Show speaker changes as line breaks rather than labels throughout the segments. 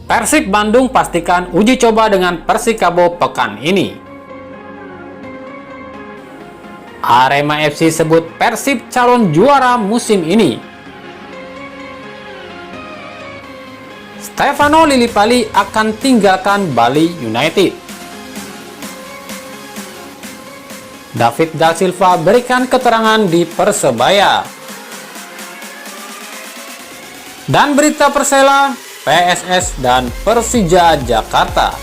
Persib Bandung pastikan uji coba dengan Persikabo pekan ini. Arema FC sebut Persib calon juara musim ini. Stefano Lillipali akan tinggalkan Bali United. David da Silva berikan keterangan di Persebaya. Dan berita Persela, PSS, dan Persija Jakarta.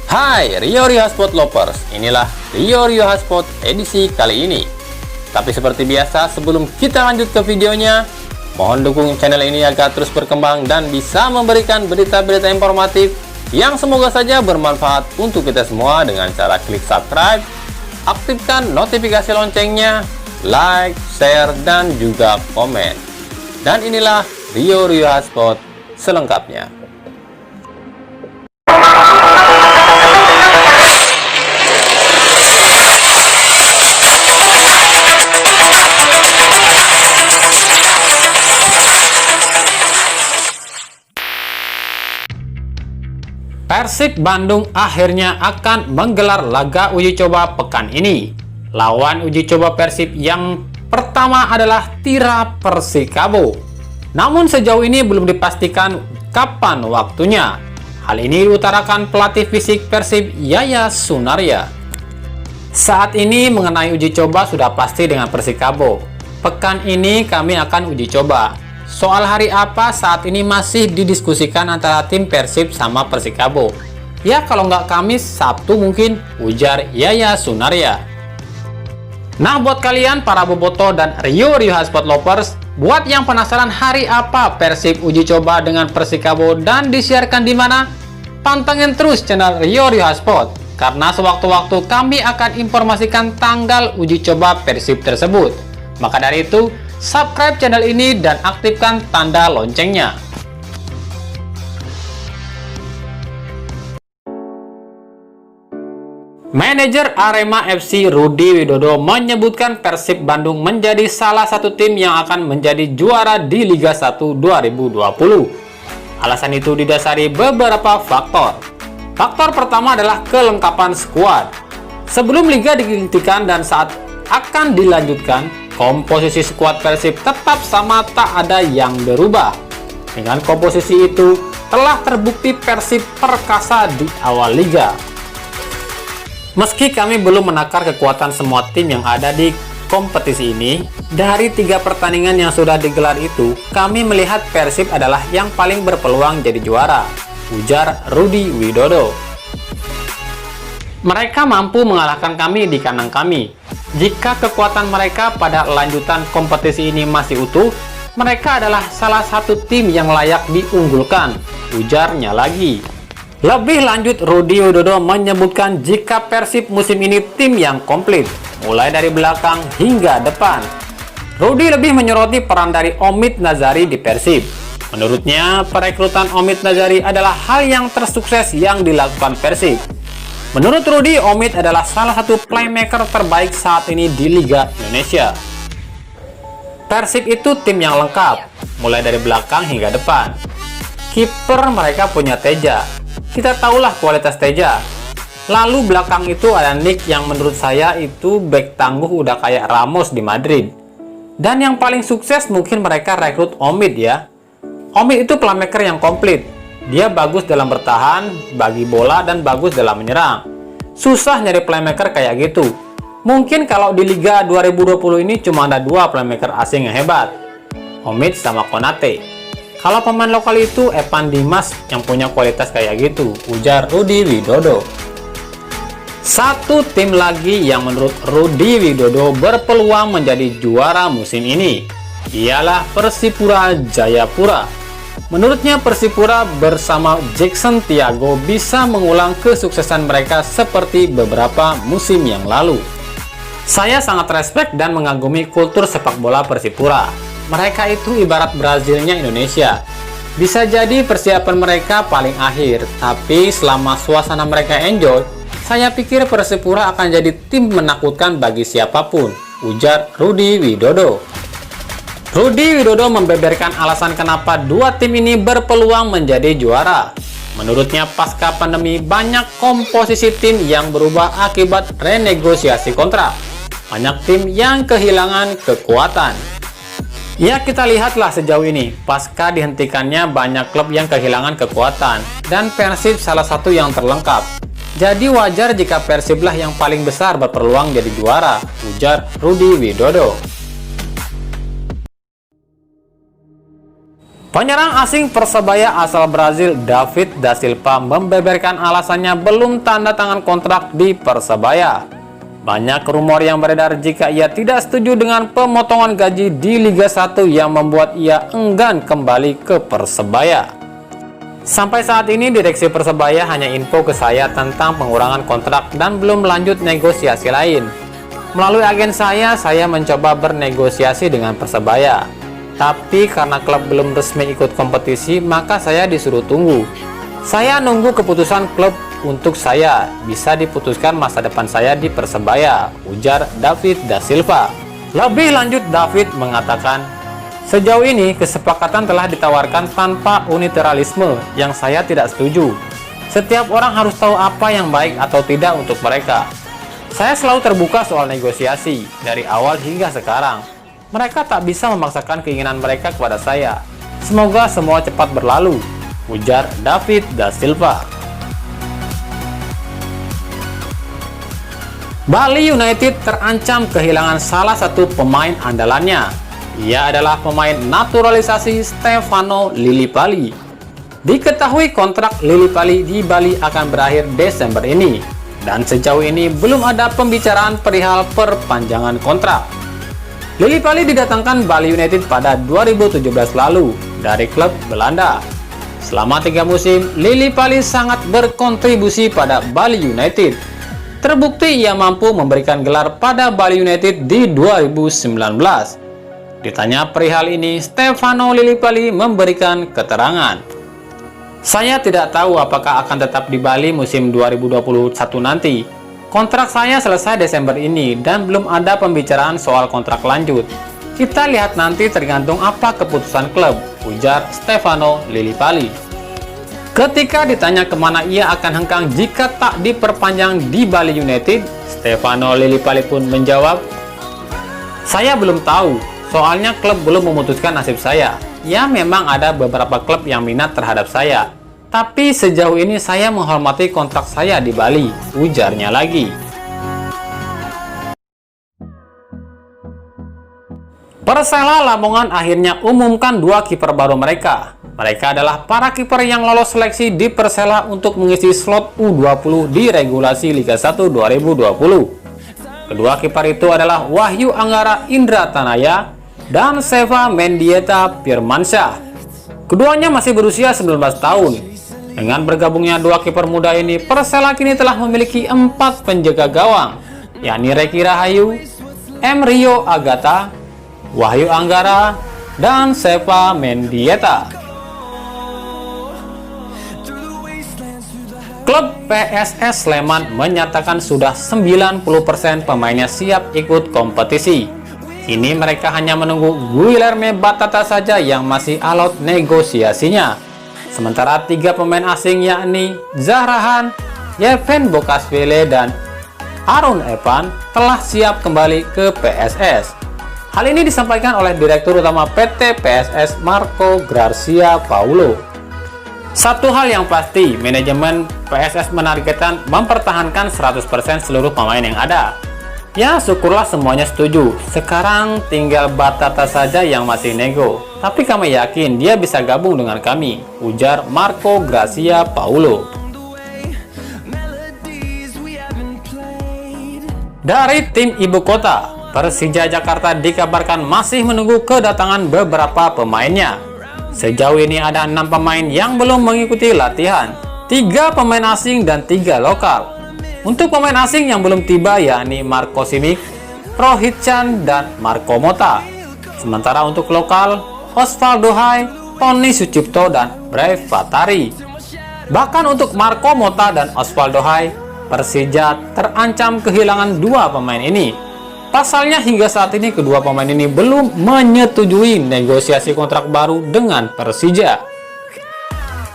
Hai Rio Hotspot Lovers, inilah Rio Hotspot edisi kali ini. Tapi seperti biasa, sebelum kita lanjut ke videonya, mohon dukung channel ini agar terus berkembang dan bisa memberikan berita-berita informatif yang semoga saja bermanfaat untuk kita semua dengan cara klik subscribe, aktifkan notifikasi loncengnya, like, share, dan juga komen. Dan inilah Rio Hotspot selengkapnya. Persib Bandung akhirnya akan menggelar laga uji coba pekan ini. Lawan uji coba Persib yang pertama adalah Tira Persikabo. Namun sejauh ini belum dipastikan kapan waktunya. Hal ini diutarakan pelatih fisik Persib Yaya Sunaria. Saat ini mengenai uji coba sudah pasti dengan Persikabo. Pekan ini kami akan uji coba. Soal hari apa saat ini masih didiskusikan antara tim Persib sama Persikabo. Ya kalau nggak Kamis, Sabtu mungkin, ujar Yaya Sunaria. Nah buat kalian para boboto dan Rio Hotspot Lovers, buat yang penasaran hari apa Persib uji coba dengan Persikabo dan disiarkan di mana, pantengin terus channel Rio Hotspot karena sewaktu-waktu kami akan informasikan tanggal uji coba Persib tersebut. Maka dari itu, subscribe channel ini dan aktifkan tanda loncengnya. Manajer Arema FC Rudi Widodo menyebutkan Persib Bandung menjadi salah satu tim yang akan menjadi juara di Liga 1 2020. Alasan itu didasari beberapa faktor. Faktor pertama adalah kelengkapan skuad. Sebelum Liga dihentikan dan saat akan dilanjutkan, komposisi skuad Persib tetap sama, tak ada yang berubah. Dengan komposisi itu, telah terbukti Persib perkasa di awal Liga. Meski kami belum menakar kekuatan semua tim yang ada di kompetisi ini, dari 3 pertandingan yang sudah digelar itu, kami melihat Persib adalah yang paling berpeluang jadi juara, ujar Rudi Widodo. Mereka mampu mengalahkan kami di kandang kami. Jika kekuatan mereka pada lanjutan kompetisi ini masih utuh, mereka adalah salah satu tim yang layak diunggulkan, ujarnya lagi. Lebih lanjut, Rudi Widodo menyebutkan jika Persib musim ini tim yang komplit, mulai dari belakang hingga depan. Rudi lebih menyoroti peran dari Omid Nazari di Persib. Menurutnya, perekrutan Omid Nazari adalah hal yang tersukses yang dilakukan Persib. Menurut Rudi, Omid adalah salah satu playmaker terbaik saat ini di Liga Indonesia. Persib itu tim yang lengkap, mulai dari belakang hingga depan. Kiper mereka punya Teja. Kita tahulah kualitas Teja. Lalu belakang itu ada Nick yang menurut saya itu back tangguh udah kayak Ramos di Madrid. Dan yang paling sukses mungkin mereka rekrut Omid ya. Omid itu playmaker yang komplit. Dia bagus dalam bertahan, bagi bola, dan bagus dalam menyerang. Susah nyari playmaker kayak gitu. Mungkin kalau di Liga 2020 ini cuma ada 2 playmaker asing yang hebat, Omid sama Konate. Kalau pemain lokal itu Evan Dimas yang punya kualitas kayak gitu, ujar Rudi Widodo. Satu tim lagi yang menurut Rudi Widodo berpeluang menjadi juara musim ini, ialah Persipura Jayapura. Menurutnya Persipura bersama Jackson Tiago bisa mengulang kesuksesan mereka seperti beberapa musim yang lalu. Saya sangat respect dan mengagumi kultur sepak bola Persipura. Mereka itu ibarat Brazilnya Indonesia. Bisa jadi persiapan mereka paling akhir, tapi selama suasana mereka enjoy, saya pikir Persipura akan jadi tim menakutkan bagi siapapun, ujar Rudi Widodo. Rudi Widodo membeberkan alasan kenapa dua tim ini berpeluang menjadi juara. Menurutnya pasca pandemi banyak komposisi tim yang berubah akibat renegosiasi kontrak. Banyak tim yang kehilangan kekuatan. Ya, kita lihatlah sejauh ini, pasca dihentikannya banyak klub yang kehilangan kekuatan, dan Persib salah satu yang terlengkap. Jadi wajar jika Persiblah yang paling besar berpeluang jadi juara, ujar Rudi Widodo. Penyerang asing Persebaya asal Brazil David da Silva membeberkan alasannya belum tanda tangan kontrak di Persebaya. Banyak rumor yang beredar jika ia tidak setuju dengan pemotongan gaji di Liga 1 yang membuat ia enggan kembali ke Persebaya. Sampai saat ini direksi Persebaya hanya info ke saya tentang pengurangan kontrak dan belum lanjut negosiasi lain. Melalui agen saya mencoba bernegosiasi dengan Persebaya. Tapi karena klub belum resmi ikut kompetisi, maka saya disuruh tunggu. Saya nunggu keputusan klub untuk saya bisa diputuskan masa depan saya di Persebaya, ujar David da Silva. Lebih lanjut, David mengatakan, sejauh ini kesepakatan telah ditawarkan tanpa unilateralisme yang saya tidak setuju. Setiap orang harus tahu apa yang baik atau tidak untuk mereka. Saya selalu terbuka soal negosiasi dari awal hingga sekarang. Mereka tak bisa memaksakan keinginan mereka kepada saya. Semoga semua cepat berlalu, ujar David da Silva. Bali United terancam kehilangan salah satu pemain andalannya. Ia adalah pemain naturalisasi Stefano Lillipali. Diketahui kontrak Lillipali di Bali akan berakhir Desember ini, dan sejauh ini belum ada pembicaraan perihal perpanjangan kontrak. Lillipali didatangkan Bali United pada 2017 lalu dari klub Belanda. Selama 3 musim, Lillipali sangat berkontribusi pada Bali United. Terbukti ia mampu memberikan gelar pada Bali United di 2019. Ditanya perihal ini, Stefano Lillipali memberikan keterangan. Saya tidak tahu apakah akan tetap di Bali musim 2021 nanti. Kontrak saya selesai Desember ini dan belum ada pembicaraan soal kontrak lanjut. Kita lihat nanti tergantung apa keputusan klub, ujar Stefano Lillipali. Ketika ditanya kemana ia akan hengkang jika tak diperpanjang di Bali United, Stefano Lillipali pun menjawab, saya belum tahu, soalnya klub belum memutuskan nasib saya. Ya, memang ada beberapa klub yang minat terhadap saya. Tapi sejauh ini saya menghormati kontrak saya di Bali, ujarnya lagi. Persela Lamongan akhirnya umumkan 2 kiper baru mereka. Mereka adalah para kiper yang lolos seleksi di Persela untuk mengisi slot U20 di regulasi Liga 1 2020. Kedua kiper itu adalah Wahyu Anggara Indra Tanaya dan Seva Mendieta Firmansyah. Keduanya masih berusia 19 tahun. Dengan bergabungnya 2 kiper muda ini, Persela kini telah memiliki 4 penjaga gawang, yakni Reki Rahayu, M. Rio Agata, Wahyu Anggara, dan Seva Mendieta. Klub PSS Sleman menyatakan sudah 90% pemainnya siap ikut kompetisi. Kini mereka hanya menunggu Guilherme Batata saja yang masih alot negosiasinya. Sementara 3 pemain asing yakni Zahrahan, Yeven Bokashvili, dan Aaron Evan telah siap kembali ke PSS. Hal ini disampaikan oleh Direktur Utama PT PSS Marco Garcia Paulo. Satu hal yang pasti, manajemen PSS menargetkan mempertahankan 100% seluruh pemain yang ada. Ya, syukurlah semuanya setuju. Sekarang tinggal Batata saja yang masih nego. Tapi kami yakin dia bisa gabung dengan kami, ujar Marco Garcia Paulo. Dari tim ibu kota, Persija Jakarta dikabarkan masih menunggu kedatangan beberapa pemainnya. Sejauh ini ada 6 pemain yang belum mengikuti latihan, 3 pemain asing dan 3 lokal. Untuk pemain asing yang belum tiba yakni Marco Simic, Rohit Chan, dan Marco Mota. Sementara untuk lokal, Osvaldo Hai, Tony Sucipto, dan Brave Fatari. Bahkan untuk Marco Mota dan Osvaldo Hai, Persija terancam kehilangan 2 pemain ini. Pasalnya hingga saat ini kedua pemain ini belum menyetujui negosiasi kontrak baru dengan Persija.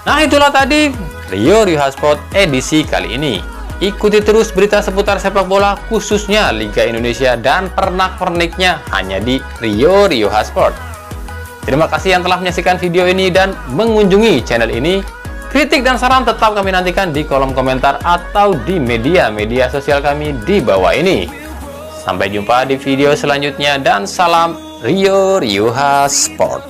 Nah, itulah tadi Rio Sport edisi kali ini. Ikuti terus berita seputar sepak bola khususnya Liga Indonesia dan pernak-perniknya hanya di Rio Sport. Terima kasih yang telah menyaksikan video ini dan mengunjungi channel ini. Kritik dan saran tetap kami nantikan di kolom komentar atau di media sosial kami di bawah ini. Sampai jumpa di video selanjutnya dan salam Rio Sport.